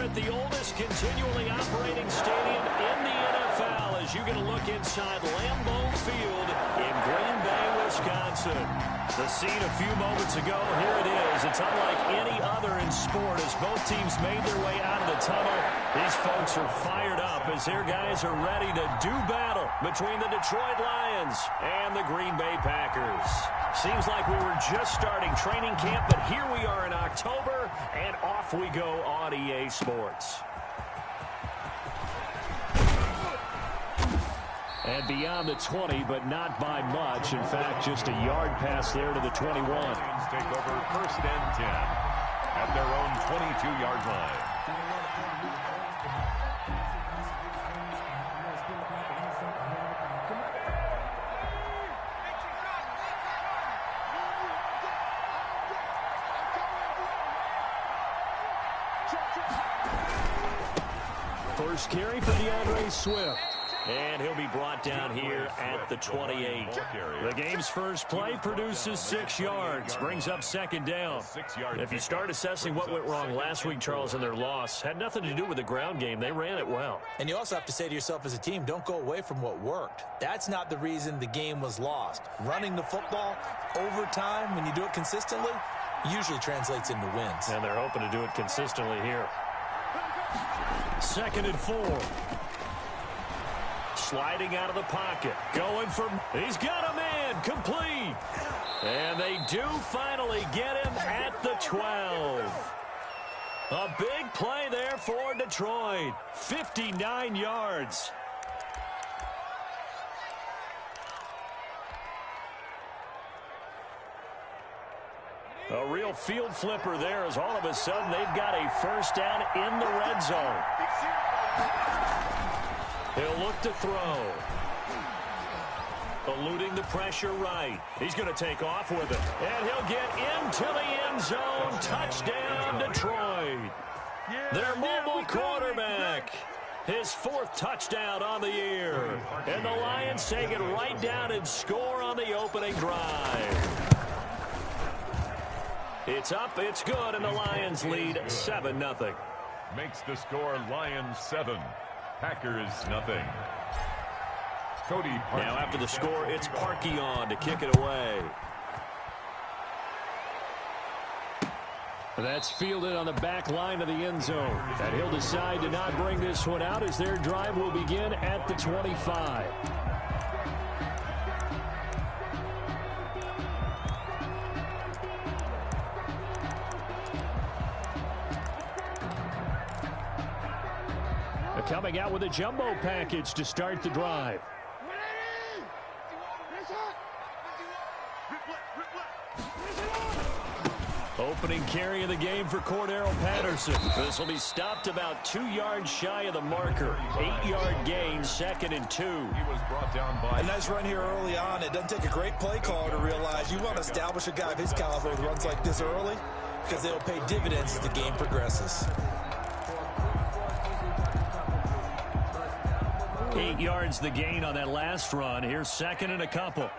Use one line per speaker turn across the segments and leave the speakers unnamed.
at the oldest continually operating stadium in the NFL as you get a look inside Lambeau Field in Green Bay, Wisconsin. The scene a few moments ago, here it is. It's unlike any other in sport as both teams made their way out of the tunnel. These folks are fired up as their guys are ready to do battle between the Detroit Lions and the Green Bay Packers. Seems like we were just starting training camp, but here we are in October, and off we go on EA Sports. And beyond the 20, but not by much. In fact, just a yard pass there to the 21.
Take over 1st and 10 at their own 22-yard line.
First carry for DeAndre Swift. And he'll be brought down here at the 28. The game's first play produces 6 yards, brings up 2nd down. If you start assessing what went wrong last week, Charles, in their loss, had nothing to do with the ground game. They ran it well.
And you also have to say to yourself as a team, don't go away from what worked. That's not the reason the game was lost. Running the football over time, when you do it consistently, usually translates into wins.
And they're hoping to do it consistently here. 2nd and 4. Sliding out of the pocket. Going for... He's got a man. Complete. And they do finally get him at the 12. A big play there for Detroit. 59 yards. A real field flipper there as all of a sudden they've got a first down in the red zone. He'll look to throw. Eluding the pressure right. He's going to take off with it. And he'll get into the end zone. Touchdown, Detroit. Their mobile quarterback. His 4th touchdown on the year. And the Lions take it right down and score on the opening drive. It's up, it's good, and the Lions lead 7-0.
Makes the score Lions 7. Packers nothing. Cody Parkey.
Now after the score, it's Parkey on to kick it away. That's fielded on the back line of the end zone. And he'll decide to not bring this one out as their drive will begin at the 25. Coming out with a jumbo package to start the drive. Opening carry of the game for Cordero Patterson. This will be stopped about 2 yards shy of the marker. 8-yard gain, 2nd and 2.
He was brought down by...
A nice run here early on. It doesn't take a great play caller to realize you want to establish a guy of his caliber with runs like this early because they'll pay dividends as the game progresses.
8 yards the gain on that last run. Here's 2nd and a couple.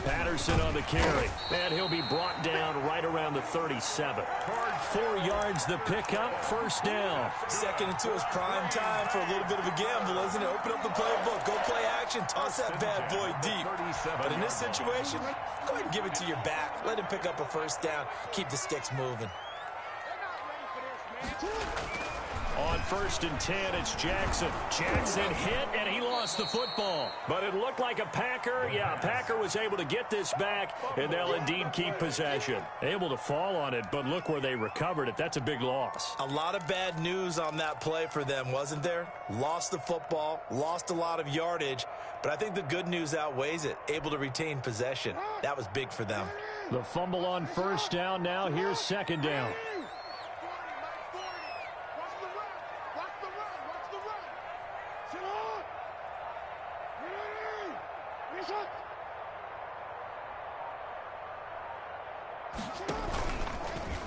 Patterson on the carry. And he'll be brought down right around the 37. 4 yards the pickup. First down.
2nd and 2 is prime time for a little bit of a gamble, isn't it? Open up the playbook. Go play action. Toss that bad boy deep. But in this situation, go ahead and give it to your back. Let him pick up a first down. Keep the sticks moving.
On 1st and 10, it's Jackson. Jackson hit, and he lost the football. But it looked like a Packer. Yeah, a Packer was able to get this back, and they'll indeed keep possession. Able to fall on it, but look where they recovered it. That's a big loss.
A lot of bad news on that play for them, wasn't there? Lost the football, lost a lot of yardage, but I think the good news outweighs it. Able to retain possession. That was big for them.
The fumble on first down. Now here's 2nd down.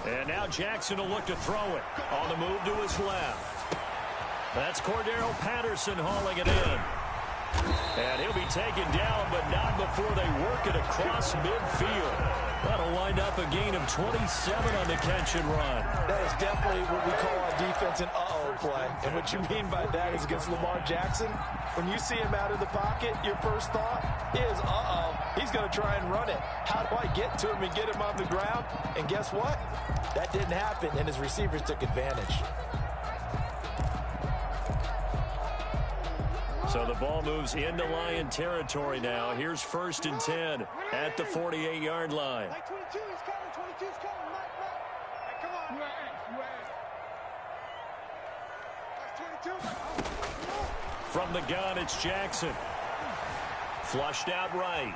And now Jackson will look to throw it. On the move to his left. That's Cordero Patterson hauling it in. And he'll be taken down, but not before they work it across midfield. That'll wind up a gain of 27 on the catch and run.
That is definitely what we call on defense an uh-oh play. And what you mean by that is against Lamar Jackson, when you see him out of the pocket, your first thought is, uh-oh, he's going to try and run it. How do I get to him and get him on the ground? And guess what? That didn't happen, and his receivers took advantage.
So the ball moves into Lion territory now. Here's 1st and 10 at the 48-yard line.
Like 22, he's coming. 22's coming. Hey, come on. That's 22.
From the gun, it's Jackson. Flushed out right.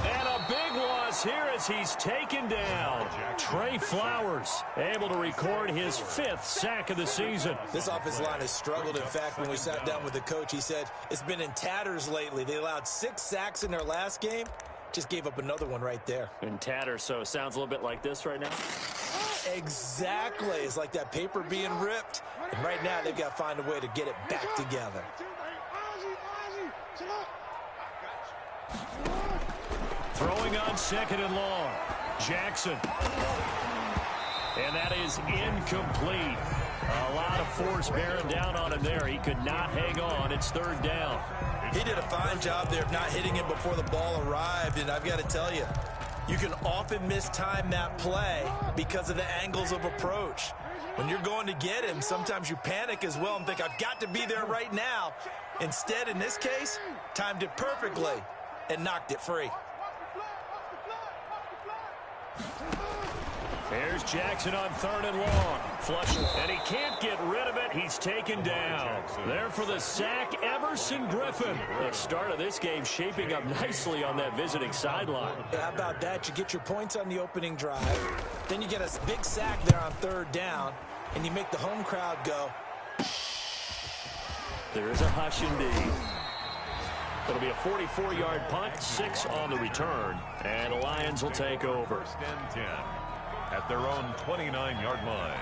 And a big loss here as he's taken down. Trey Flowers able to record his 5th sack of the season.
This offensive line has struggled. In fact, when we sat down with the coach, he said it's been in tatters lately. They allowed 6 sacks in their last game. Just gave up another one right there.
In tatters, so it sounds a little bit like this right now.
Exactly. It's like that paper being ripped. And right now, they've got to find a way to get it back together.
Throwing on 2nd and long. Jackson. And that is incomplete. A lot of force bearing down on him there. He could not hang on. It's 3rd down.
He did a fine job there of not hitting him before the ball arrived. And I've got to tell you, you can often mistime that play because of the angles of approach. When you're going to get him, sometimes you panic as well and think, I've got to be there right now. Instead, in this case, timed it perfectly and knocked it free.
There's Jackson on 3rd and long. Flush, and he can't get rid of it. He's taken down. There for the sack, Everson Griffin. The start of this game shaping up nicely on that visiting sideline.
Yeah, how about that? You get your points on the opening drive. Then you get a big sack there on 3rd down, and you make the home crowd go.
There is a hush indeed. It'll be a 44-yard punt, 6 on the return, and the Lions will take over.
1st and 10 at their own 29-yard line.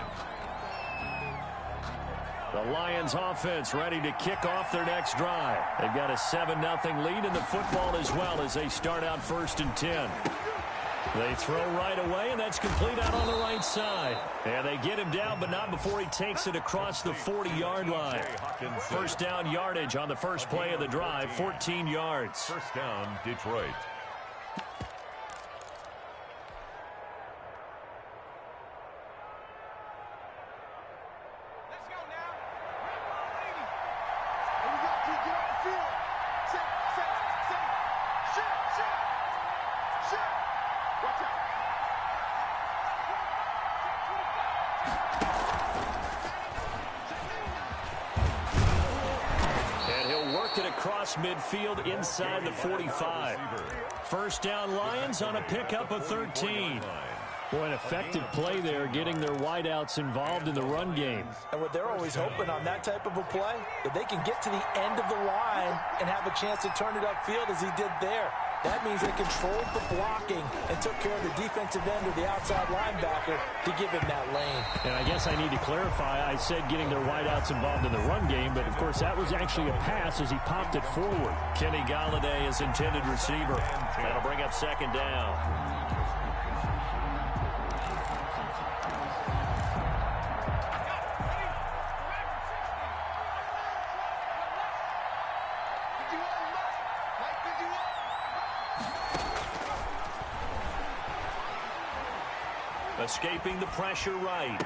The Lions offense ready to kick off their next drive. They've got a 7-0 lead in the football as well as they start out 1st and 10. They throw right away, and that's complete out on the right side. And they get him down, but not before he takes it across the 40-yard line. 1st down yardage on the first play of the drive, 14 yards.
1st down, Detroit.
Let's go now. Here we go. Get off the field. Set. Shut. Watch out.
And he'll work it across midfield inside the 45. 1st down Lions on a pickup of 13. Boy, an effective play there, getting their wideouts involved in the run game.
And what they're always hoping on that type of a play, that they can get to the end of the line and have a chance to turn it upfield as he did there. That means they controlled the blocking and took care of the defensive end or the outside linebacker to give him that lane.
And I guess I need to clarify, I said getting their wideouts involved in the run game, but of course that was actually a pass as he popped it forward. Kenny Galladay is intended receiver. That'll bring up 2nd down. Escaping the pressure right.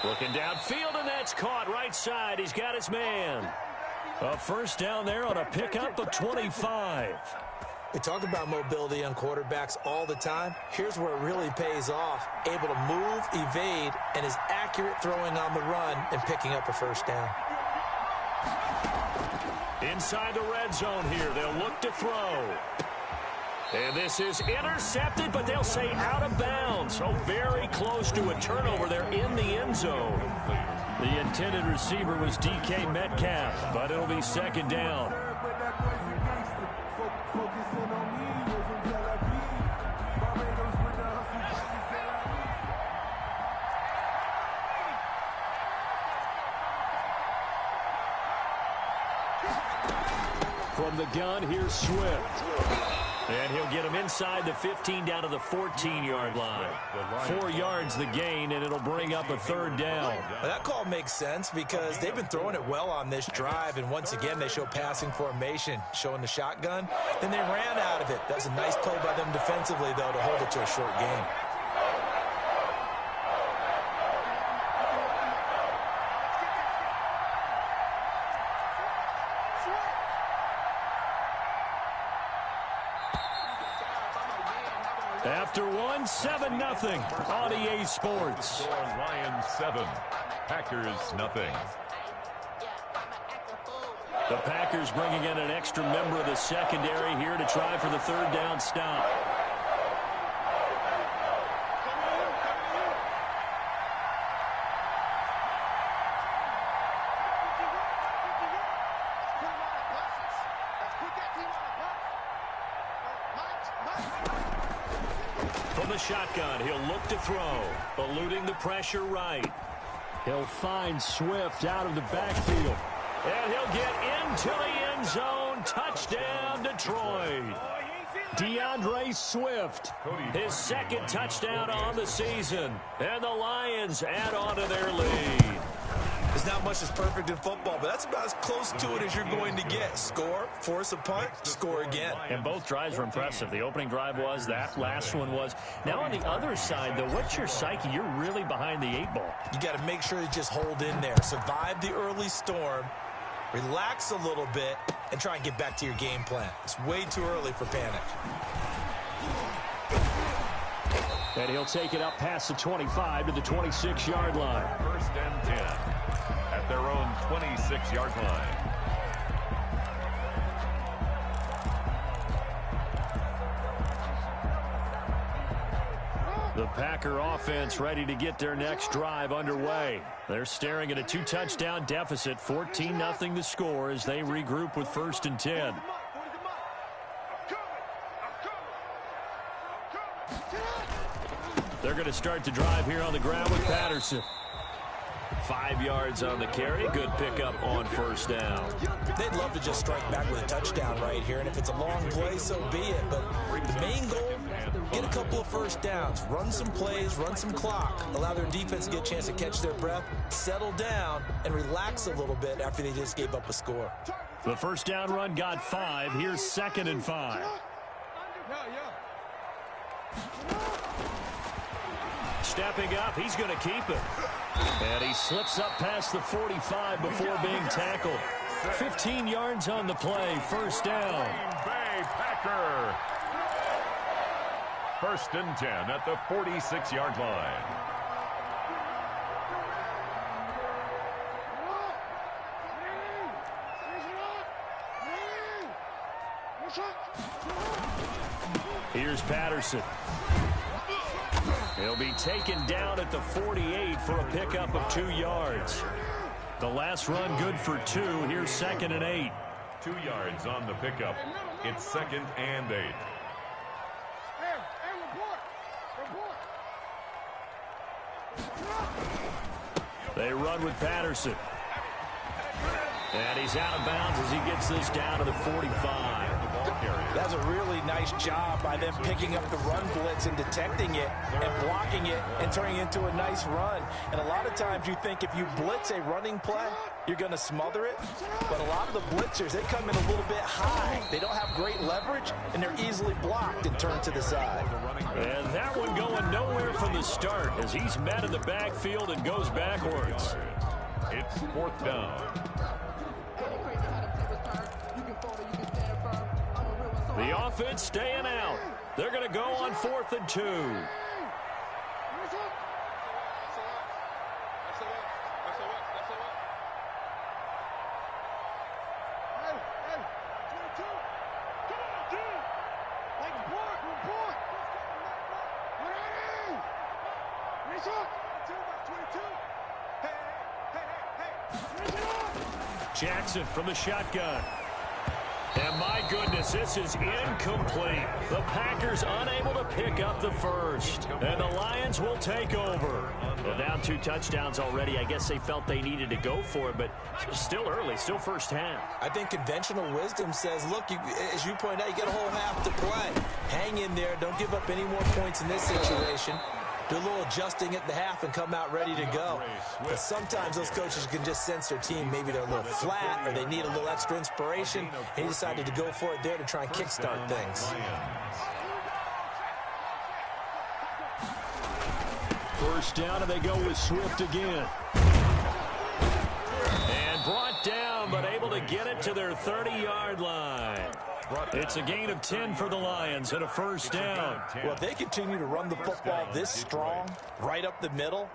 Looking downfield, and that's caught right side. He's got his man. A 1st down there on a pickup of 25.
We talk about mobility on quarterbacks all the time. Here's where it really pays off. Able to move, evade, and is accurate throwing on the run and picking up a 1st down.
Inside the red zone here. They'll look to throw. And this is intercepted, but they'll say out of bounds. So very close to a turnover there in the end zone. The intended receiver was DK Metcalf, but it'll be 2nd down. From the gun, here's Swift. And he'll get him inside the 15 down to the 14-yard line. 4 yards the gain, and it'll bring up a third down.
Well, that call makes sense because they've been throwing it well on this drive, and once again they show passing formation, showing the shotgun. Then they ran out of it. That was a nice play by them defensively, though, to hold it to a short gain.
After one, 7-0 on EA Sports.
Lions 7, Packers nothing.
The Packers bringing in an extra member of the secondary here to try for the third down stop. From the shotgun, he'll look to throw, eluding the pressure right. He'll find Swift out of the backfield. And he'll get into the end zone. Touchdown, Detroit. DeAndre Swift, his second touchdown on the season. And the Lions add on to their lead.
There's not much that's perfect in football, but that's about as close to it as you're going to get. Score, force a punt, score again.
And both drives were impressive. The opening drive was, that last one was. Now on the other side, though, what's your psyche? You're really behind the 8 ball.
You got to make sure you just hold in there. Survive the early storm, relax a little bit, and try and get back to your game plan. It's way too early for panic.
And he'll take it up past the 25 to the 26-yard line.
First and 10 at their own 26-yard line.
The Packer offense ready to get their next drive underway. They're staring at a 2-touchdown deficit, 14-0 to score as they regroup with first and 10. They're going to start the drive here on the ground with Patterson. 5 yards on the carry. Good pickup on first down.
They'd love to just strike back with a touchdown right here, and if it's a long play, so be it. But the main goal, get a couple of first downs, run some plays, run some clock, allow their defense to get a chance to catch their breath, settle down, and relax a little bit after they just gave up a score.
The first down run got 5. Here's 2nd and 5. Stepping up, he's going to keep it. And he slips up past the 45 before being tackled. 15 yards on the play, first down.
Green Bay Packer. First and 10 at the 46-yard line.
Here's Patterson. He'll be taken down at the 48 for a pickup of 2 yards. The last run good for 2. Here's 2nd and 8.
2 yards on the pickup. It's 2nd and 8.
They run with Patterson. And he's out of bounds as he gets this down to the 45.
That's a really nice job by them picking up the run blitz and detecting it and blocking it and turning it into a nice run. And a lot of times you think if you blitz a running play, you're going to smother it. But a lot of the blitzers, they come in a little bit high. They don't have great leverage, and they're easily blocked and turned to the side.
And that one going nowhere from the start as he's met in the backfield and goes backwards.
It's 4th down.
The offense staying out. They're going to go on 4th and 2. Jackson from the shotgun. And my goodness, this is incomplete. The Packers unable to pick up the first. And the Lions will take over. Well, down 2 touchdowns already. I guess they felt they needed to go for it, but still early, still first half.
I think conventional wisdom says, look, as you point out, you get a whole half to play. Hang in there. Don't give up any more points in this situation. Do a little adjusting at the half and come out ready to go. But sometimes those coaches can just sense their team. Maybe they're a little flat or they need a little extra inspiration. And he decided to go for it there to try and kickstart things.
First down, and they go with Swift again. And brought down, but able to get it to their 30-yard line. It's a gain of 10 for the Lions and a first down.
Well, if they continue to run the football this strong, right up the middle,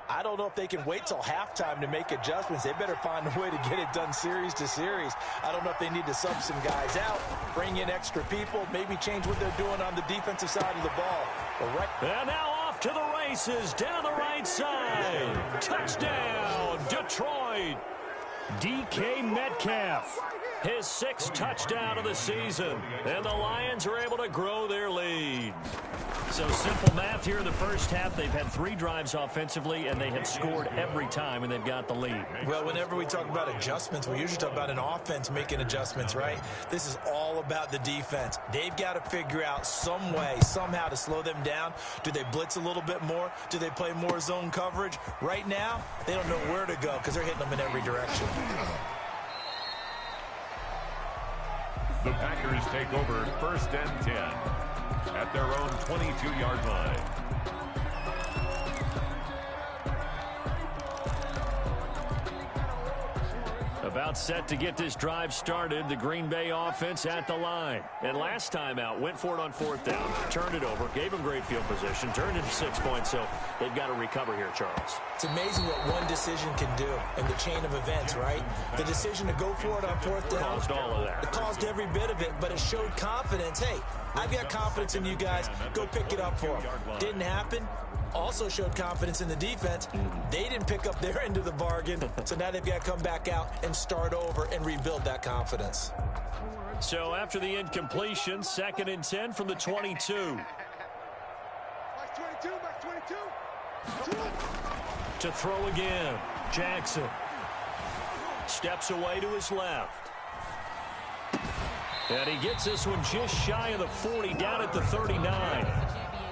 I don't know if they can wait till halftime to make adjustments. They better find a way to get it done series to series. I don't know if they need to sub some guys out, bring in extra people, maybe change what they're doing on the defensive side of the ball.
And now off to the races, down the right side. Touchdown, Detroit. DK Metcalf, his 6th touchdown of the season. And the Lions are able to grow their lead. So simple math here in the first half. They've had 3 drives offensively, and they have scored every time, and they've got the lead.
Well, whenever we talk about adjustments, we usually talk about an offense making adjustments, right? This is all about the defense. They've got to figure out some way, somehow to slow them down. Do they blitz a little bit more? Do they play more zone coverage? Right now, they don't know where to go because they're hitting them in every direction.
The Packers take over 1st and 10 at their own 22-yard line.
About set to get this drive started. The Green Bay offense at the line. And last time out, went for it on 4th down, turned it over, gave them great field position, turned it 6 points, so they've got to recover here, Charles.
It's amazing what one decision can do in the chain of events, right? The decision to go for it on 4th down.
Caused all of that.
It caused every bit of it, but it showed confidence. Hey, I've got confidence in you guys. Go pick it up for them. Didn't happen. Also showed confidence in the defense. They didn't pick up their end of the bargain, so now they've got to come back out and start over and rebuild that confidence.
So after the incompletion, 2nd and 10 from the 22. To throw again, Jackson. Steps away to his left. And he gets this one just shy of the 40, down at the 39.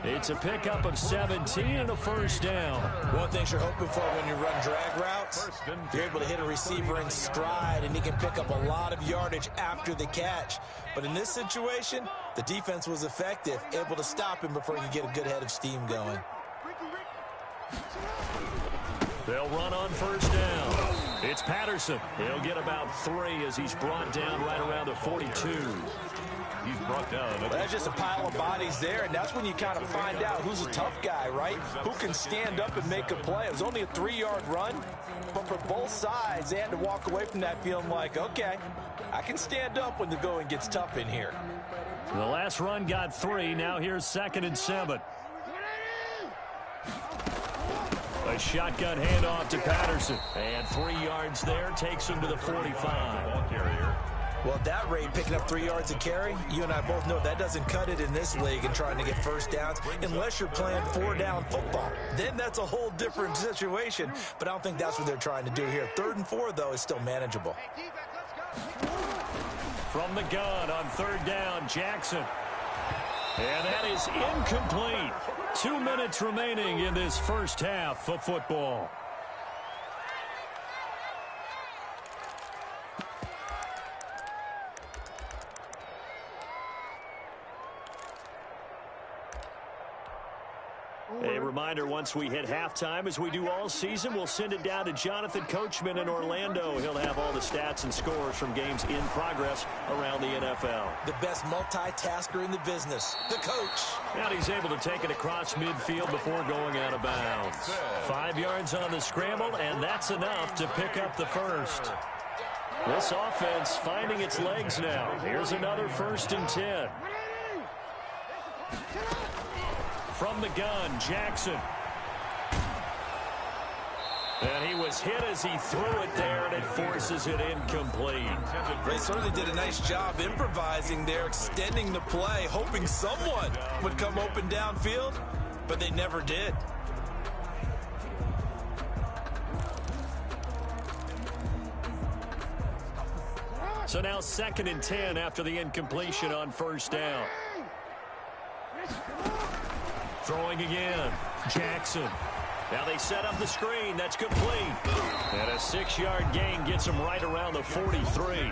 It's a pickup of 17 and a first down.
One thing you're hoping for when you run drag routes, you're able to hit a receiver in stride, and he can pick up a lot of yardage after the catch. But in this situation, the defense was effective, able to stop him before he could get a good head of steam going.
They'll run on first down. It's Patterson. He'll get about 3 as he's brought down right around the 42.
He's brought down.
Well, that's just a pile of bodies there, and that's when you kind of find out who's a tough guy, right? Who can stand up and make a play. It was only a 3-yard run, but for both sides, they had to walk away from that feeling like, okay, I can stand up when the going gets tough in here.
The last run got 3. Now here's 2nd and 7. A shotgun handoff to Patterson. And 3 yards there takes him to the 45.
Well, at that rate, picking up 3 yards a carry, you and I both know that doesn't cut it in this league and trying to get first downs unless you're playing 4-down football. Then that's a whole different situation, but I don't think that's what they're trying to do here. 3rd and 4, though, is still manageable.
From the gun on 3rd down, Jackson. And that is incomplete. 2 minutes remaining in this first half of football. A reminder, once we hit halftime, as we do all season, we'll send it down to Jonathan Coachman in Orlando. He'll have all the stats and scores from games in progress around the NFL.
The best multitasker in the business, the coach.
And he's able to take it across midfield before going out of bounds. 5 yards on the scramble, and that's enough to pick up the first. This offense finding its legs now. Here's another 1st and 10. From the gun, Jackson. And he was hit as he threw it there, and it forces it incomplete.
They certainly did a nice job improvising there, extending the play, hoping someone would come open downfield, but they never did.
So now 2nd and 10 after the incompletion on first down. Throwing again. Jackson. Now they set up the screen. That's complete. And a 6-yard gain gets him right around the 43.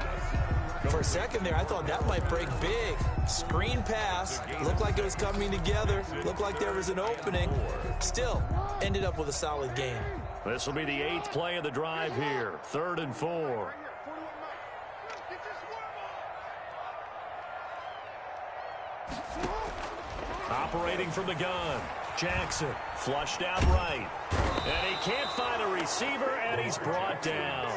For a second there, I thought that might break big. Screen pass. Looked like it was coming together. Looked like there was an opening. Still, ended up with a solid gain.
This will be the 8th play of the drive here. 3rd and 4. Operating from the gun. Jackson flushed out right. And he can't find a receiver, and he's brought down.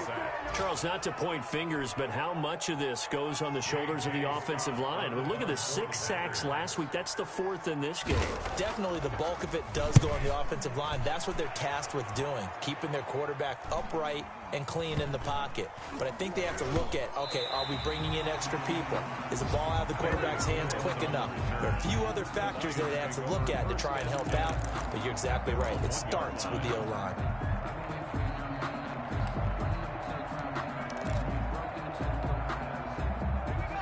Charles, not to point fingers, but how much of this goes on the shoulders of the offensive line? I mean, look at the 6 sacks last week. That's the 4th in this game.
Definitely the bulk of it does go on the offensive line. That's what they're tasked with doing, keeping their quarterback upright and clean in the pocket. But I think they have to look at, okay, are we bringing in extra people? Is the ball out of the quarterback's hands quick enough? There are a few other factors that they have to look at to try and help out, but you're exactly right. It starts with the O-line.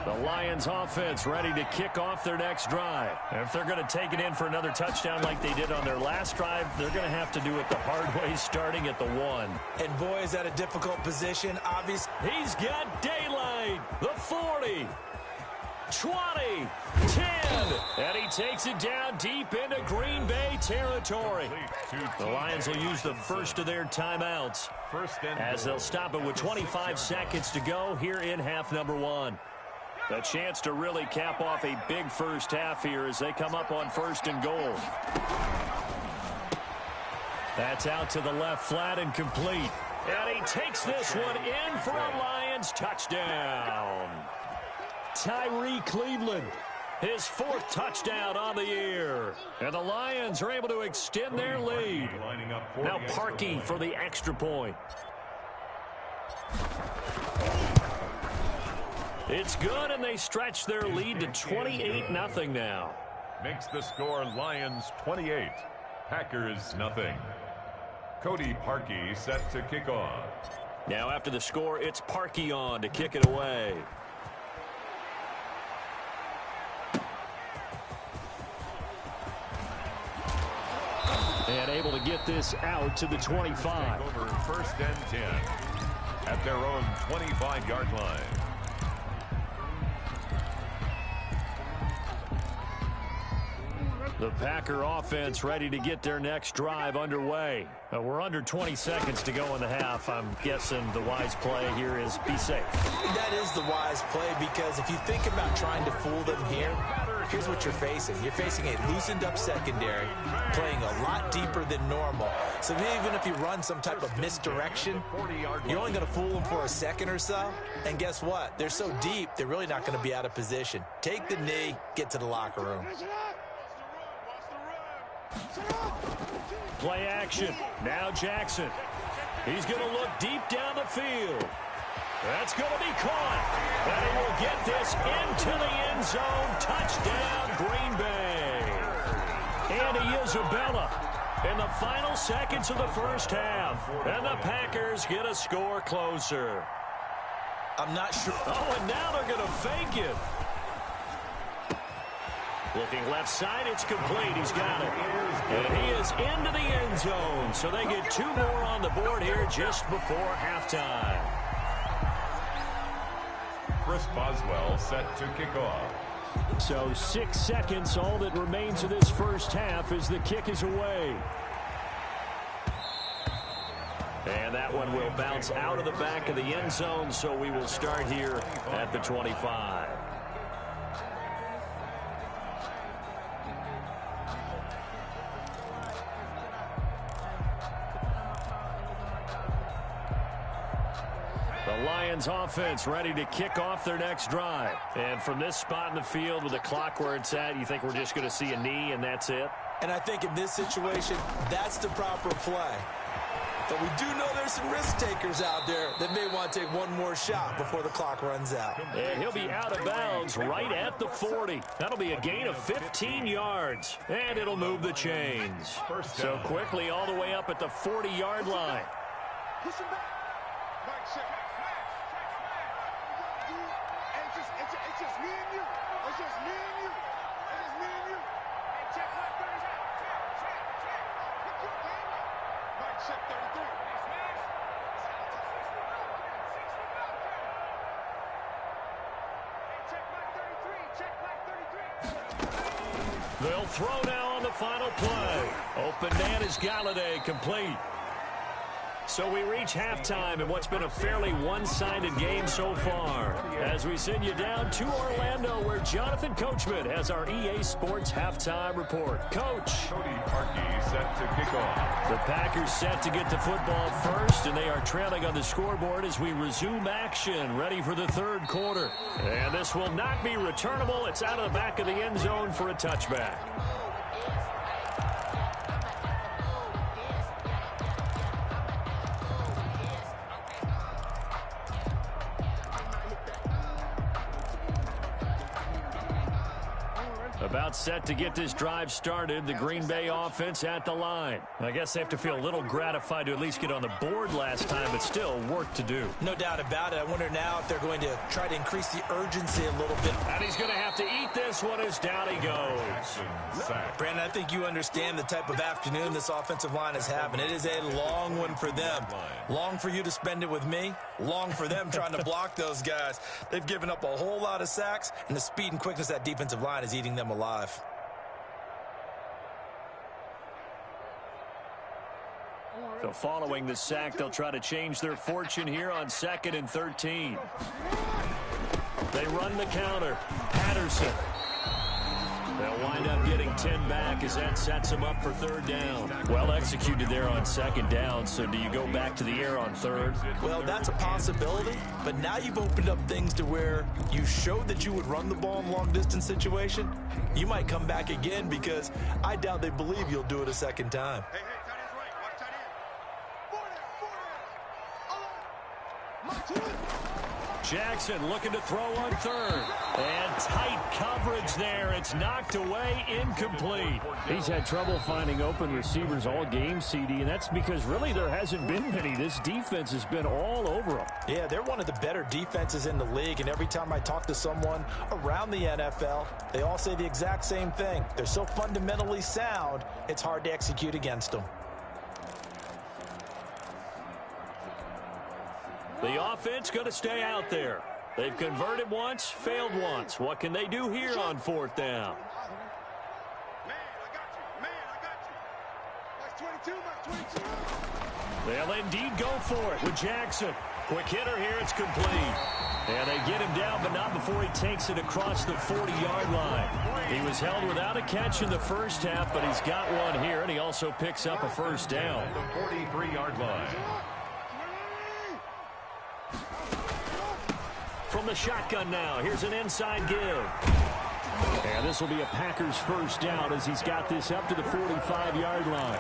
The Lions offense ready to kick off their next drive. If they're going to take it in for another touchdown like they did on their last drive, they're going to have to do it the hard way, starting at the 1.
And boy, is that a difficult position. Obviously,
he's got daylight. The 40, 20, 10, and he takes it down deep into Green Bay territory. The Lions will use the first of their timeouts as they'll stop it with 25 seconds to go here in half number 1. A chance to really cap off a big first half here as they come up on 1st and goal. That's out to the left flat and complete. And he takes this one in for a Lions touchdown. Tyree Cleveland, his 4th touchdown on the year. And the Lions are able to extend their lead. Now Parkey for the extra point. It's good, and they stretch their lead to 28-0 now.
Makes the score Lions 28, Packers nothing. Cody Parkey set to kick off.
Now after the score, it's Parkey on to kick it away. And able to get this out to the 25.
Over 1st and 10 at their own 25-yard line.
The Packer offense ready to get their next drive underway. We're under 20 seconds to go in the half. I'm guessing the wise play here is be safe.
That is the wise play, because if you think about trying to fool them here, here's what you're facing. You're facing a loosened up secondary, playing a lot deeper than normal. So even if you run some type of misdirection, you're only going to fool them for a second or so. And guess what? They're so deep, they're really not going to be out of position. Take the knee, get to the locker room.
Play action. Now Jackson. He's going to look deep down the field. That's going to be caught. And he will get this into the end zone. Touchdown, Green Bay. Andy Isabella in the final seconds of the first half. And the Packers get a score closer.
I'm not sure.
Oh, and now they're going to fake it. Looking left side, it's complete. He's got it. And he is into the end zone. So they get 2 more on the board here just before halftime.
Chris Boswell set to kick off.
So 6 seconds, all that remains of this first half as the kick is away. And that one will bounce out of the back of the end zone, so we will start here at the 25. The Lions offense ready to kick off their next drive. And from this spot in the field with the clock where it's at, you think we're just going to see a knee and that's it?
And I think in this situation, that's the proper play. But we do know there's some risk takers out there that may want to take one more shot before the clock runs out.
And he'll be out of bounds right at the 40. That'll be a gain of 15 yards, and it'll move the chains. So quickly all the way up at the 40-yard line.
Push him back. Mike, check. It's just me and you. It's just me and you. It's just me and you. Check Mike 33. Mike, check 33. Check Mike 33.
They'll throw now on the final play. Open man is Galladay, complete. So we reach halftime in what's been a fairly one-sided game so far. As we send you down to Orlando, where Jonathan Coachman has our EA Sports halftime report. Coach.
Cody Parkey set to kick off.
The Packers set to get the football first, and they are trailing on the scoreboard as we resume action, ready for the third quarter. And this will not be returnable. It's out of the back of the end zone for a touchback. About set to get this drive started, the Green Bay offense at the line. I guess they have to feel a little gratified to at least get on the board last time, but still work to do.
No doubt about it. I wonder now if they're going to try to increase the urgency a little bit.
And he's going to have to eat this one as down he goes.
Brandon, I think you understand the type of afternoon this offensive line is having. It is a long one for them. Long for you to spend it with me. Long for them trying to block those guys. They've given up a whole lot of sacks, and the speed and quickness of that defensive line is eating them alive.
So following the sack, they'll try to change their fortune here on 2nd and 13. They run the counter. Patterson. They'll wind up getting 10 back as that sets them up for third down. Well executed there on 2nd down, so do you go back to the air on 3rd?
Well, that's a possibility, but now you've opened up things to where you showed that you would run the ball in long-distance situation. You might come back again because I doubt they believe you'll do it a second time.
Hey, tight end's right. Watch tight end. 4 there.
Jackson looking to throw on 3rd. And tight coverage there. It's knocked away, incomplete. He's had trouble finding open receivers all game, CD, and that's because really there hasn't been many. This defense has been all over them.
Yeah, they're one of the better defenses in the league, and every time I talk to someone around the NFL, they all say the exact same thing. They're so fundamentally sound, it's hard to execute against them.
The offense going to stay out there. They've converted once, failed once. What can they do here on 4th down? They'll indeed go for it with Jackson. Quick hitter here, it's complete. And they get him down, but not before he takes it across the 40-yard line. He was held without a catch in the first half, but he's got one here, and he also picks up a first down.
The 43-yard line.
From the shotgun now, here's an inside give. And this will be a Packers first down as he's got this up to the 45-yard line.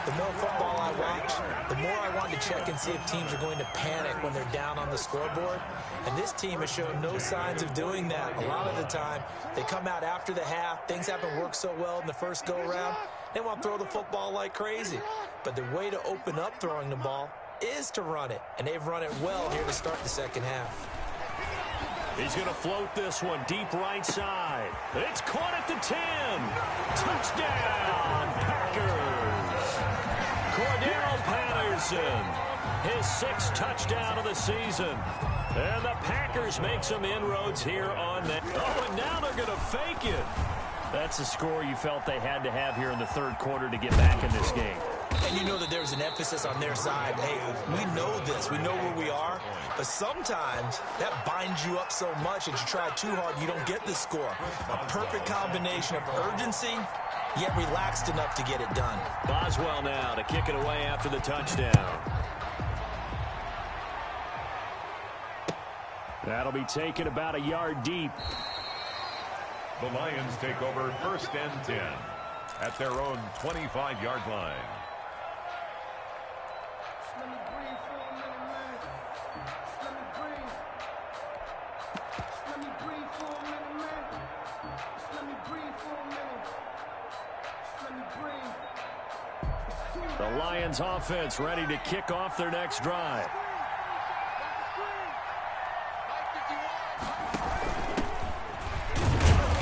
The more football I watch, the more I want to check and see if teams are going to panic when they're down on the scoreboard. And this team has shown no signs of doing that. A lot of the time, they come out after the half. Things haven't worked so well in the first go-around. They want to throw the football like crazy. But the way to open up throwing the ball is to run it. And they've run it well here to start the second half.
He's going to float this one deep right side. It's caught at the 10. Touchdown, Packers. Cordero Patterson, his 6th touchdown of the season. And the Packers make some inroads here on that. Oh, and now they're going to fake it. That's the score you felt they had to have here in the 3rd quarter to get back in this game.
And you know that there's an emphasis on their side. Hey, we know this. We know where we are. But sometimes that binds you up so much that you try too hard, you don't get the score. A perfect combination of urgency, yet relaxed enough to get it done.
Boswell now to kick it away after the touchdown. That'll be taken about a yard deep.
The Lions take over 1st and 10 at their own 25-yard line.
The Lions offense ready to kick off their next drive.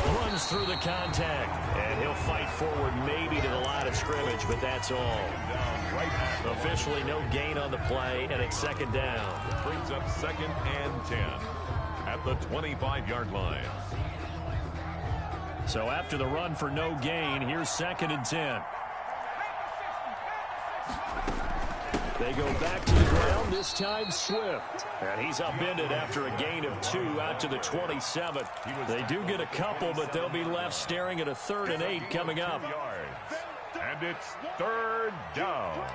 Runs through the contact, and he'll fight forward maybe to the line of scrimmage, but that's all. Officially no gain on the play, and it's second down.
Brings up 2nd and 10 at the 25-yard line.
So after the run for no gain, here's 2nd and 10. They go back to the ground, this time Swift. And he's upended after a gain of 2 out to the 27. They do get a couple, but they'll be left staring at a 3rd and 8 coming up.
And it's 3rd down.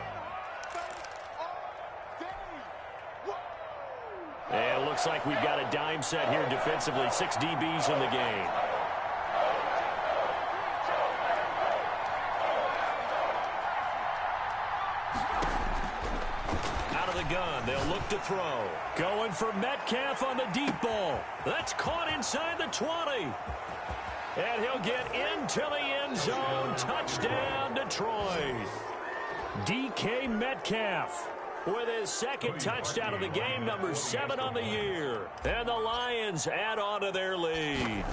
And it looks like we've got a dime set here defensively. 6 DBs in the game. Gun. They'll look to throw. Going for Metcalf on the deep ball. That's caught inside the 20. And he'll get into the end zone. Touchdown, Detroit. DK Metcalf with his 2nd touchdown of the game, number 7 on the year. And the Lions add on to their lead.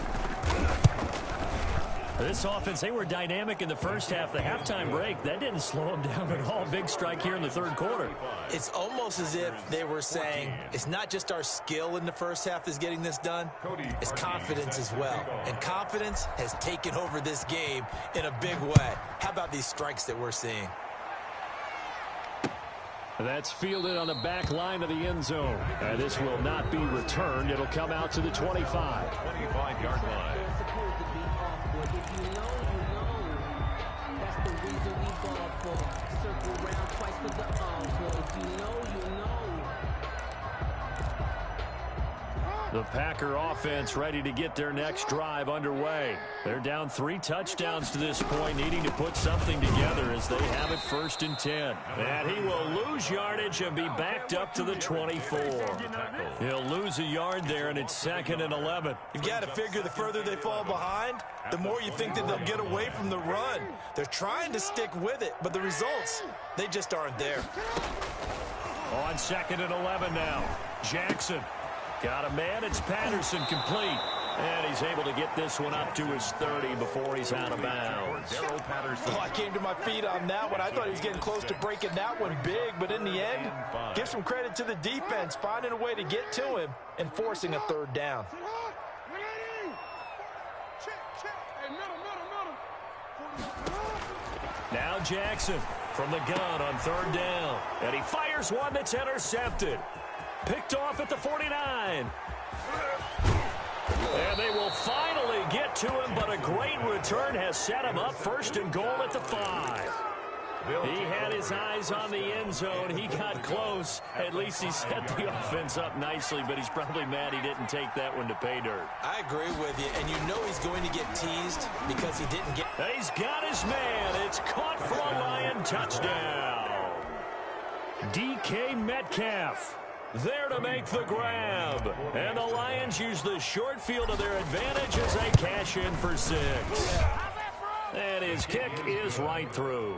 This offense, they were dynamic in the first half. The halftime break, that didn't slow them down at all. Big strike here in the 3rd quarter.
It's almost as if they were saying, it's not just our skill in the first half that's getting this done, it's confidence as well. And confidence has taken over this game in a big way. How about these strikes that we're seeing?
That's fielded on the back line of the end zone. And this will not be returned. It'll come out to the 25.
25-yard line.
If you know, you know. That's the reason we ball for. Circle round twice for the encore. If you know, you know.
The Packer offense ready to get their next drive underway. They're down 3 touchdowns to this point, needing to put something together as they have it 1st and 10. And he will lose yardage and be backed up to the 24. He'll lose a yard there, and it's 2nd and 11.
You've got to figure the further they fall behind, the more you think that they'll get away from the run. They're trying to stick with it, but the results, they just aren't there.
On 2nd and 11 now. Jackson. Got a man, it's Patterson complete. And he's able to get this one up to his 30 before he's out of bounds.
Oh, I came to my feet on that one. I thought he was getting close to breaking that one big, but in the end, give some credit to the defense, finding a way to get to him and forcing a 3rd down.
Now Jackson from the gun on 3rd down. And he fires one that's intercepted. Picked off at the 49. And they will finally get to him, but a great return has set him up 1st and goal at the 5. He had his eyes on the end zone. He got close. At least he set the offense up nicely, but he's probably mad he didn't take that one to pay dirt.
I agree with you, and you know he's going to get teased because he didn't get...
He's got his man. It's caught for a Lion touchdown. DK Metcalf there to make the grab. And the Lions use the short field to their advantage as they cash in for 6. And his kick is right through.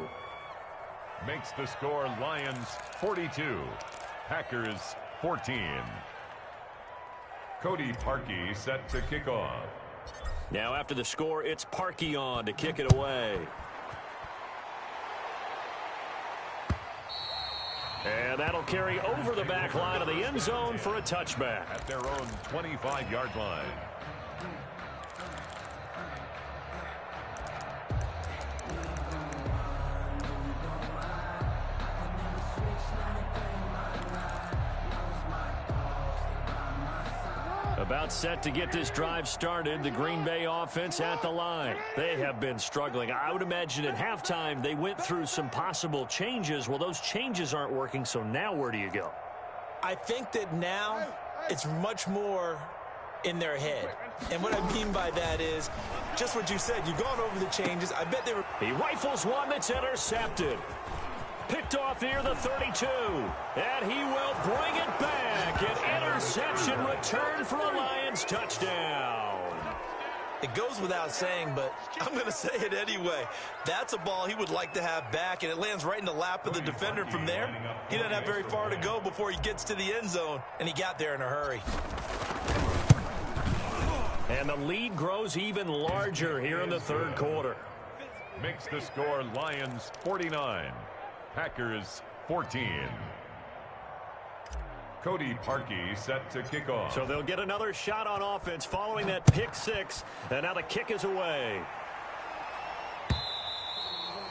Makes the score Lions 42, Packers 14. Cody Parkey set to kick off.
Now after the score, it's Parkey on to kick it away. And that'll carry over the back line of the end zone for a touchback.
At their own 25-yard line.
About set to get this drive started, the Green Bay offense at the line. They have been struggling. I would imagine at halftime they went through some possible changes. Well, those changes aren't working, so now where do you go?
I think that now it's much more in their head. And what I mean by that is just what you said. You've gone over the changes. I bet they were...
He rifles one that's intercepted. Picked off near the 32. And he will bring it back. An interception return for a Lions touchdown.
It goes without saying, but I'm going to say it anyway. That's a ball he would like to have back, and it lands right in the lap of the defender from there. He doesn't have very far to go before he gets to the end zone, and he got there in a hurry.
And the lead grows even larger here in the third quarter.
Makes the score Lions 49, Packers 14. Cody Parkey set to kick off.
So they'll get another shot on offense following that pick six. And now the kick is away.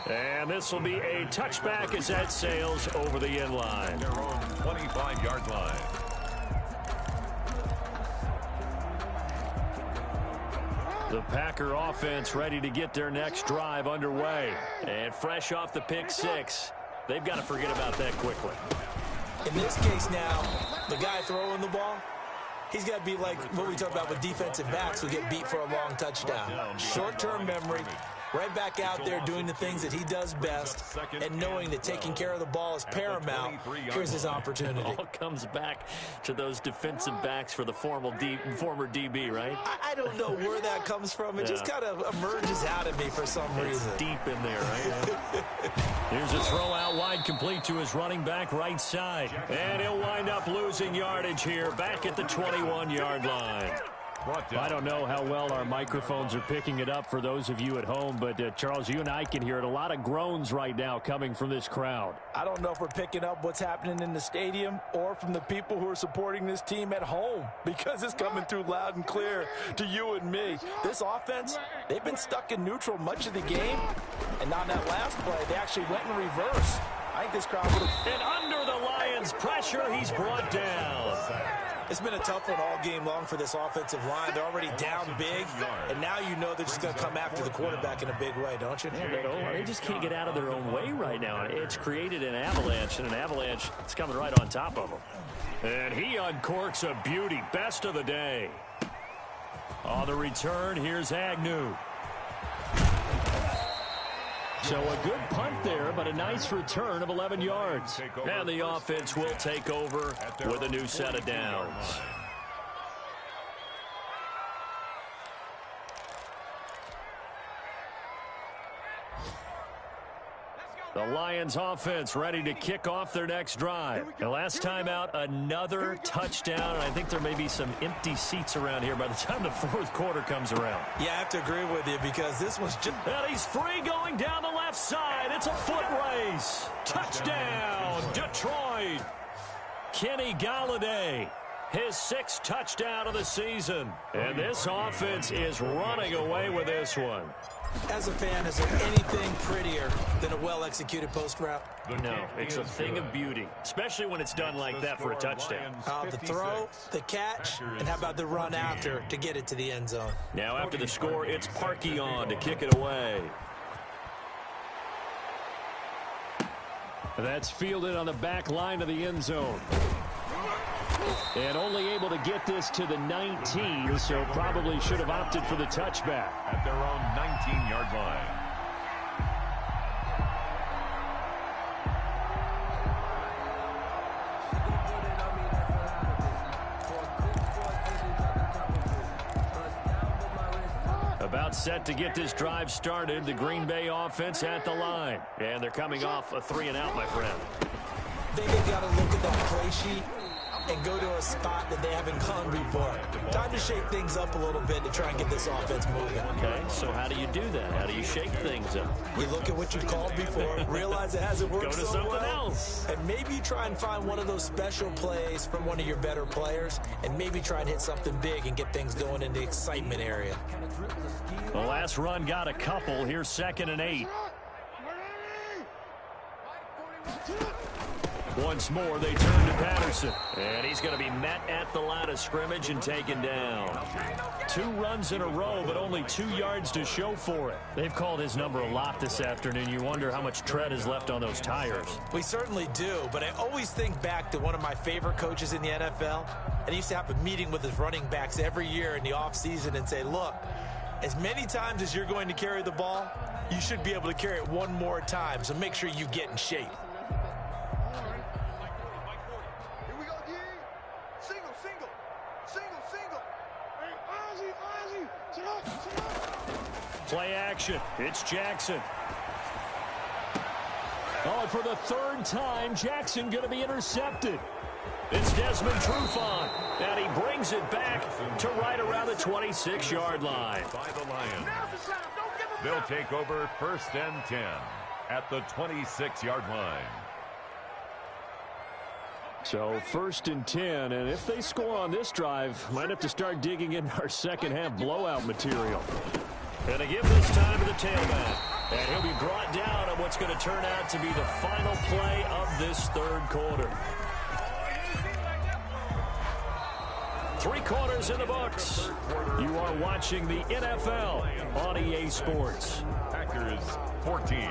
And this will be a touchback as that sails over the end line.
Their own 25-yard line.
The Packer offense ready to get their next drive underway. And fresh off the pick six, they've got to forget about that quickly.
In this case now, the guy throwing the ball, he's got to be like what we talk about with defensive backs who get beat for a long touchdown. Short-term memory, right back out there doing the things that he does best, and knowing that taking care of the ball is paramount. Here's his opportunity.
It all comes back to those defensive backs for the former DB, right?
I don't know where that comes from. It just kind of emerges out of me for some reason.
It's deep in there, right? Here's a throw out wide, complete to his running back right side. And he'll wind up losing yardage here, back at the 21-yard line.
I don't know how well our microphones are picking it up for those of you at home, but Charles, you and I can hear it. A lot of groans right now coming from this crowd.
I don't know if we're picking up what's happening in the stadium or from the people who are supporting this team at home, because it's coming through loud and clear to you and me. This offense, they've been stuck in neutral much of the game, and on that last play, they actually went in reverse. I think this crowd would have...
And under the Lions' pressure, he's brought down.
It's been a tough one all game long for this offensive line. They're already down big, and now you know they're just going to come after the quarterback in a big way, don't you?
Yeah, they just can't get out of their own way right now. It's created an avalanche, and an avalanche is coming right on top of them. And he uncorks a beauty, best of the day. On the return, here's Agnew. So a good punt there, but a nice return of 11 yards. And the offense will take over with a new set of downs. The Lions offense ready to kick off their next drive. The last time out, another touchdown. I think there may be some empty seats around here by the time the fourth quarter comes around.
Yeah, I have to agree with you, because this was just...
And he's free going down the left side. It's a foot race. Touchdown, Detroit. Kenny Galladay, his sixth touchdown of the season. And this offense is running away with this one.
As a fan, is there anything prettier than a well-executed post route?
No, it's a thing of beauty, especially when it's done like that for a touchdown.
The throw, the catch, and how about the run after to get it to the end zone?
Now after the score, it's Parkey on to kick it away.
That's fielded on the back line of the end zone. And only able to get this to the 19, so probably should have opted for the touchback.
At their own 19-yard line.
About set to get this drive started, the Green Bay offense at the line. And they're coming off a 3-and-out, my friend.
They got to look at that play sheet and go to a spot that they haven't gone before. Time to shake things up a little bit to try and get this offense moving.
Okay, so how do you do that? How do you shake things up?
You look at what you called before, realize it hasn't worked
Go to
so
something
well,
else.
and maybe you try and find one of those special plays from one of your better players, and maybe try and hit something big and get things going in the excitement area.
The last run got a couple. Here's 2nd and 8. Once more, they turn to Patterson. And he's going to be met at the line of scrimmage and taken down. 2 runs in a row, but only 2 yards to show for it. They've called his number a lot this afternoon. You wonder how much tread is left on those tires.
We certainly do, but I always think back to one of my favorite coaches in the NFL. And he used to have a meeting with his running backs every year in the offseason and say, look, as many times as you're going to carry the ball, you should be able to carry it one more time, so make sure you get in shape.
Play action. It's Jackson. Oh, and for the third time, Jackson going to be intercepted. It's Desmond Trufant, and he brings it back to right around the 26-yard line.
By the Lions. They'll take over 1st and 10 at the 26-yard line.
So 1st and 10, and if they score on this drive, might have to start digging into our second-half blowout material.
And to give this time to the tailback. And he'll be brought down on what's going to turn out to be the final play of this third quarter. 3 quarters in the books. You are watching the NFL on EA Sports.
Packers 14.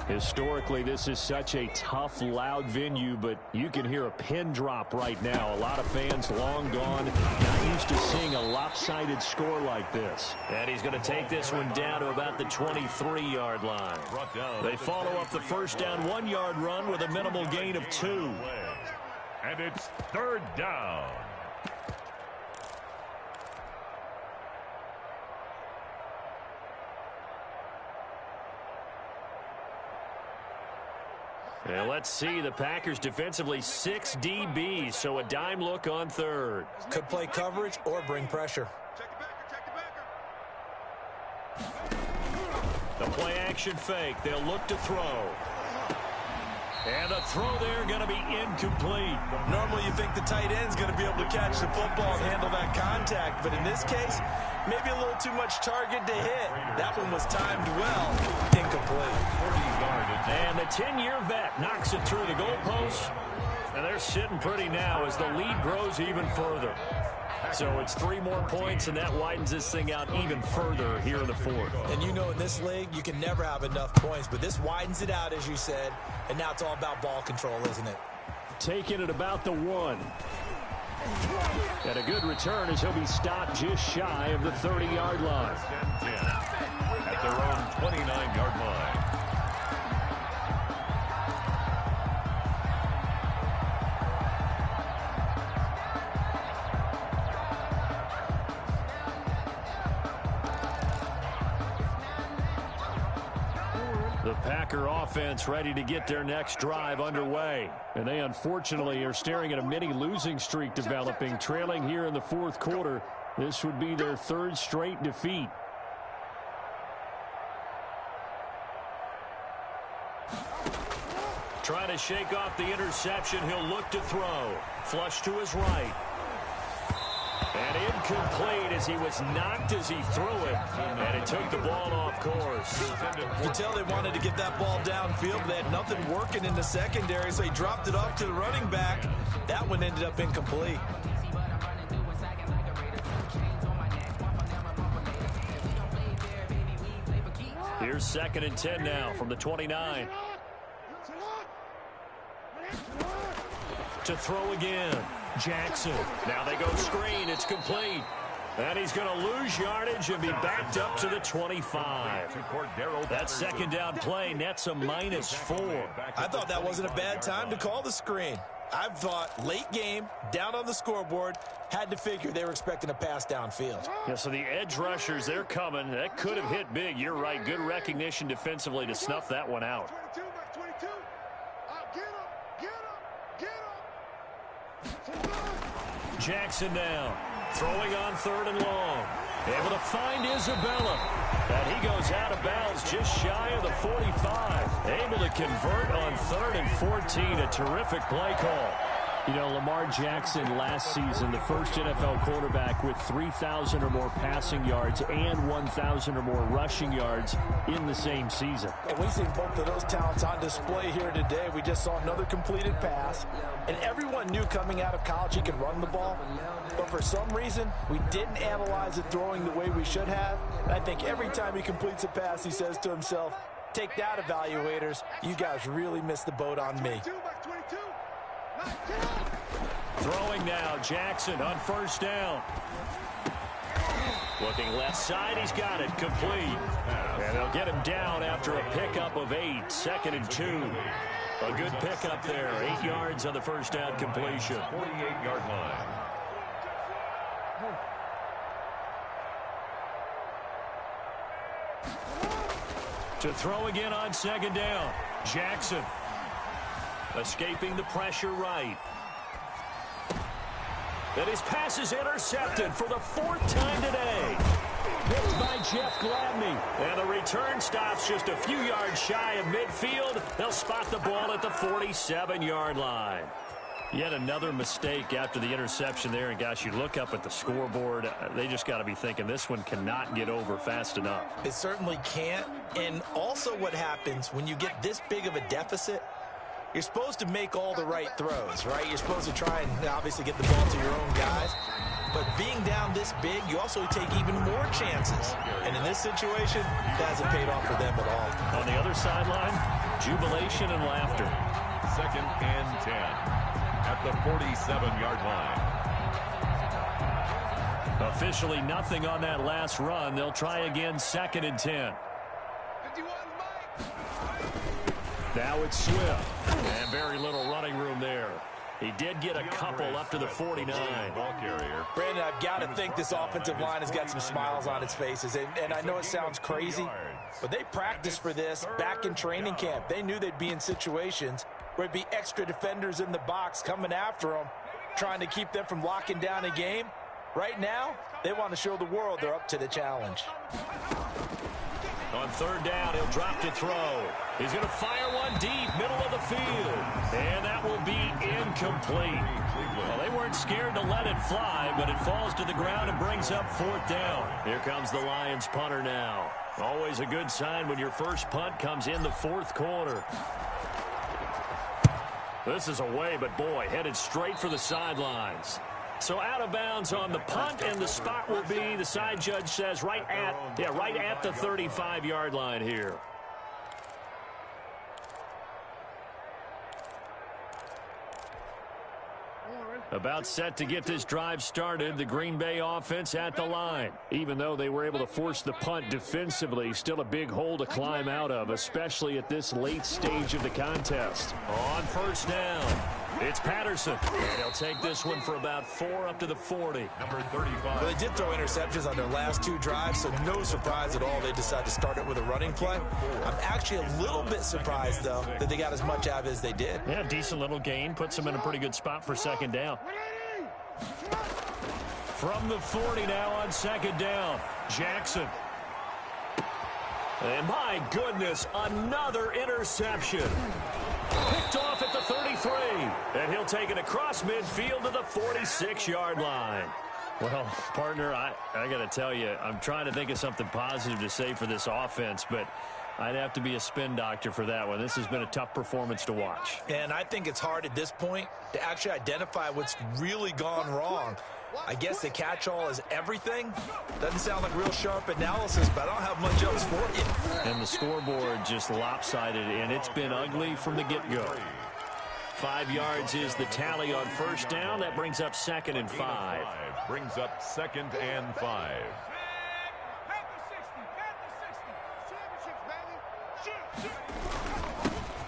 Historically, this is such a tough, loud venue, but you can hear a pin drop right now. A lot of fans long gone, not used to seeing a lopsided score like this.
And he's going to take this one down to about the 23-yard line. They follow up the first down 1-yard run with a minimal gain of 2.
And it's 3rd down.
And let's see, the Packers defensively 6 DBs, so a dime look on 3rd.
Could play coverage or bring pressure.
The play action fake. They'll look to throw. And the throw there going to be incomplete.
Normally you think the tight end's going to be able to catch the football and handle that contact, but in this case, maybe a little too much target to hit. That one was timed well. Incomplete.
And the 10-year vet knocks it through the goalpost. And they're sitting pretty now as the lead grows even further. So it's 3 more points, and that widens this thing out even further here in the 4th.
And you know in this league, you can never have enough points, but this widens it out, as you said, and now it's all about ball control, isn't it?
Taking it about the 1. And a good return as he'll be stopped just shy of the 30-yard line.
At their own 29-yard line.
The Packer offense ready to get their next drive underway. And they unfortunately are staring at a mini losing streak developing, trailing here in the 4th quarter. This would be their 3rd straight defeat.
Trying to shake off the interception. He'll look to throw. Flush to his right. And incomplete as he was knocked as he threw it. And it took the ball off course.
You can tell they wanted to get that ball downfield, but they had nothing working in the secondary, so he dropped it off to the running back. That one ended up incomplete.
Here's 2nd and 10 now from the 29. To throw again. Jackson. Now they go screen. It's complete. And he's going to lose yardage and be backed up to the 25. That 2nd down play nets a -4.
I thought that wasn't a bad time to call the screen. I thought late game, down on the scoreboard, had to figure they were expecting a pass downfield.
Yeah, so the edge rushers, they're coming. That could have hit big. You're right. Good recognition defensively to snuff that one out. Jackson now. Throwing on 3rd and long. Able to find Isabella. And he goes out of bounds just shy of the 45. Able to convert on 3rd and 14. A terrific play call.
You know, Lamar Jackson last season, the first NFL quarterback with 3,000 or more passing yards and 1,000 or more rushing yards in the same season.
And we've seen both of those talents on display here today. We just saw another completed pass. And everyone knew coming out of college he could run the ball. But for some reason, we didn't analyze it throwing the way we should have. And I think every time he completes a pass, he says to himself, take that, evaluators. You guys really missed the boat on me.
Throwing now, Jackson on 1st down. Looking left side, he's got it, complete. And they'll get him down after a pickup of 8, 2nd and 2. A good pickup there, 8 yards on the first down completion.
48-yard line.
To throw again on 2nd down. Jackson escaping the pressure right. And his pass is intercepted for the 4th time today. Picked by Jeff Gladney. And the return stops just a few yards shy of midfield. They'll spot the ball at the 47-yard line. Yet another mistake after the interception there. And, gosh, you look up at the scoreboard. They just got to be thinking this one cannot get over fast enough.
It certainly can't. And also what happens when you get this big of a deficit, you're supposed to make all the right throws, right? You're supposed to try and obviously get the ball to your own guys. But being down this big, you also take even more chances. And in this situation, it hasn't paid off for them at all.
On the other sideline, jubilation and laughter.
2nd and 10 at the 47-yard line.
Officially nothing on that last run. They'll try again, 2nd and 10. Now it's Swift. And very little running room there. He did get a couple up to the 49.
Ball carrier.
Brandon, I've got to think this offensive line has got some smiles on its faces. And I know it sounds crazy, but they practiced for this back in training camp. They knew they'd be in situations where it'd be extra defenders in the box coming after them, trying to keep them from locking down a game. Right now, they want to show the world they're up to the challenge.
On 3rd down, he'll drop to throw. He's going to fire one deep, middle of the field. And that will be incomplete. Well, they weren't scared to let it fly, but it falls to the ground and brings up 4th down. Here comes the Lions punter now. Always a good sign when your first punt comes in the 4th quarter. This is away, but boy, headed straight for the sidelines. So out of bounds on the punt, and the spot will be, the side judge says, right at the 35-yard line here. About set to get this drive started, the Green Bay offense at the line. Even though they were able to force the punt defensively, still a big hole to climb out of, especially at this late stage of the contest. On 1st down, it's Patterson. And he'll take this one for about 4 up to the 40.
Number 35.
Well, they did throw interceptions on their last 2 drives, so no surprise at all they decided to start it with a running play. I'm actually a little bit surprised, though, that they got as much out of it as they did.
Yeah, decent little gain. Puts them in a pretty good spot for 2nd down. From the 40 now on 2nd down, Jackson. And my goodness, another interception. Picked off at the 33. And he'll take it across midfield to the 46-yard line. Well, partner, I got to tell you, I'm trying to think of something positive to say for this offense, but I'd have to be a spin doctor for that one. This has been a tough performance to watch.
And I think it's hard at this point to actually identify what's really gone wrong. I guess the catch-all is everything. Doesn't sound like real sharp analysis, but I don't have much else for you.
And the scoreboard just lopsided, and it's been ugly from the get-go. 5 yards is the tally on 1st down. That brings up 2nd and 5.
Brings up 2nd and 5.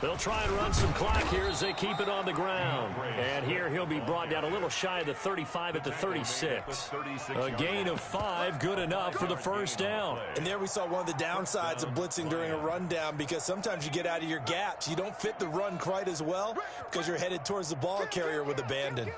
They'll try and run some clock here as they keep it on the ground. And here he'll be brought down a little shy of the 35 at the 36. A gain of 5, good enough for the 1st down.
And there we saw one of the downsides of blitzing during a rundown, because sometimes you get out of your gaps. You don't fit the run quite as well because you're headed towards the ball carrier with abandon.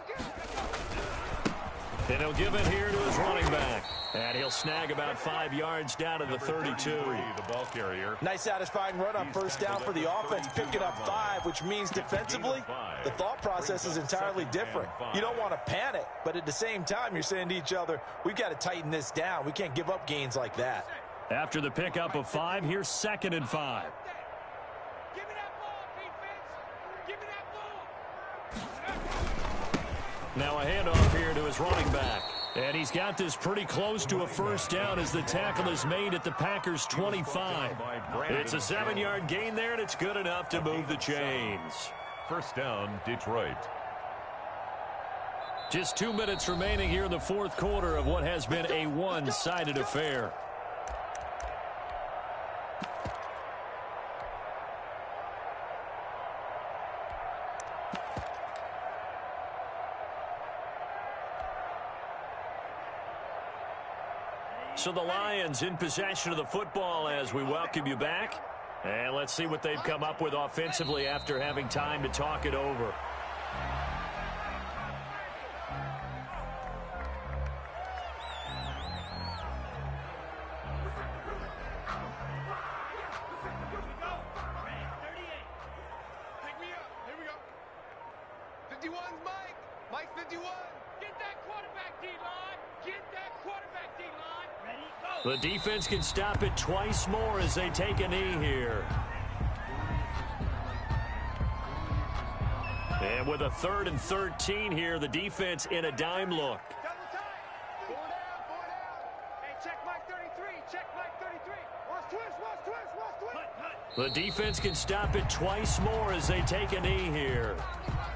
And he'll give it here to his running back. And he'll snag about 5 yards down to the 32.
The ball carrier.
Nice satisfying run on 1st down for the offense, picking up 5, which means defensively, the thought process is entirely different. You don't want to panic, but at the same time, you're saying to each other, we've got to tighten this down. We can't give up gains like that.
After the pickup of 5, here's 2nd and 5. Now a handoff here to his running back. And he's got this pretty close to a 1st down as the tackle is made at the Packers' 25. It's a 7-yard gain there, and it's good enough to move the chains.
1st down, Detroit.
Just 2 minutes remaining here in the fourth quarter of what has been a one-sided affair. So the Lions in possession of the football as we welcome you back. And let's see what they've come up with offensively after having time to talk it over. The defense can stop it twice more as they take a knee here. And with a 3rd and 13 here, the defense in a dime look.
Four down. Hey, check Mike 33. Check Mike 33. Watch twist.
The defense can stop it twice more as they take a knee here.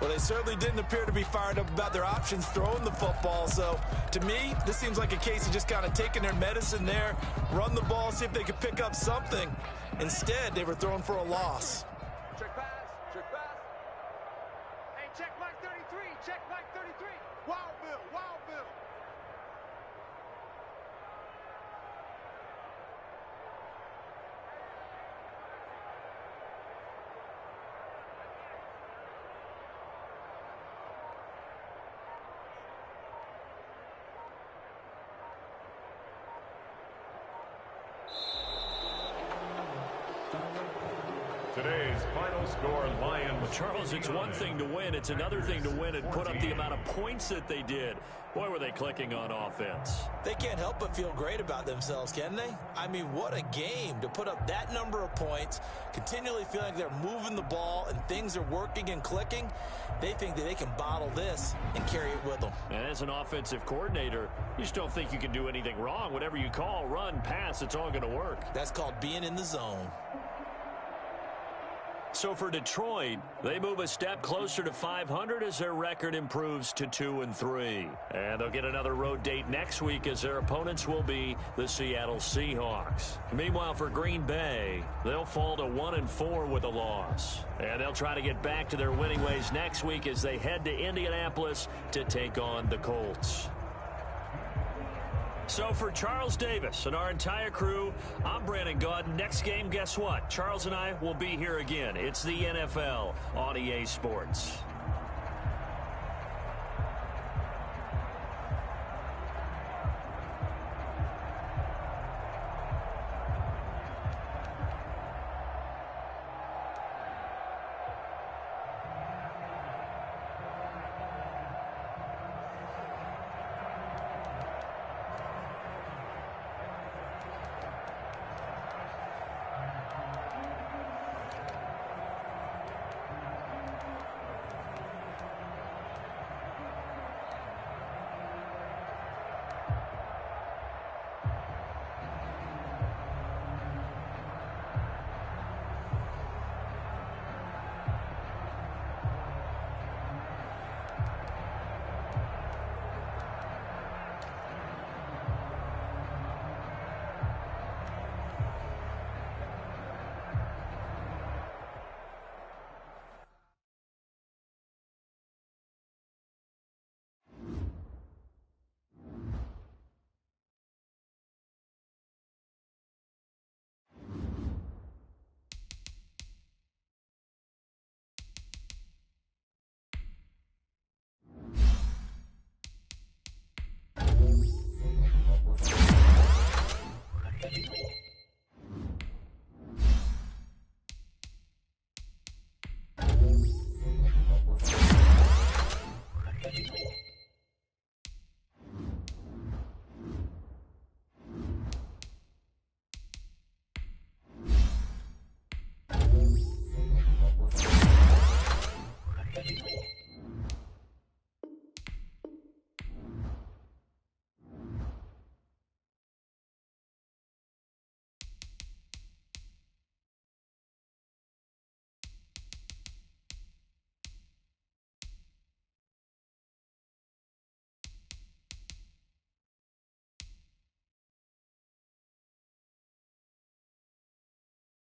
Well, they certainly didn't appear to be fired up about their options throwing the football. So, to me, this seems like a case of just kind of taking their medicine there, run the ball, see if they could pick up something. Instead, they were throwing for a loss.
Check pass. Hey, check Mike 33. Check Mike 33. Wild Bill.
Today's final score, Lions.
Well, Charles, it's one thing to win. It's another thing to win and put up the amount of points that they did. Boy, were they clicking on offense.
They can't help but feel great about themselves, can they? I mean, what a game to put up that number of points, continually feeling like they're moving the ball and things are working and clicking. They think that they can bottle this and carry it with them.
And as an offensive coordinator, you just don't think you can do anything wrong. Whatever you call, run, pass, it's all going to work.
That's called being in the zone.
So for Detroit, they move a step closer to 500 as their record improves to 2-3. And they'll get another road date next week as their opponents will be the Seattle Seahawks. Meanwhile, for Green Bay, they'll fall to 1-4 with a loss. And they'll try to get back to their winning ways next week as they head to Indianapolis to take on the Colts. So for Charles Davis and our entire crew, I'm Brandon Gaudin. Next game, guess what? Charles and I will be here again. It's the NFL on EA Sports.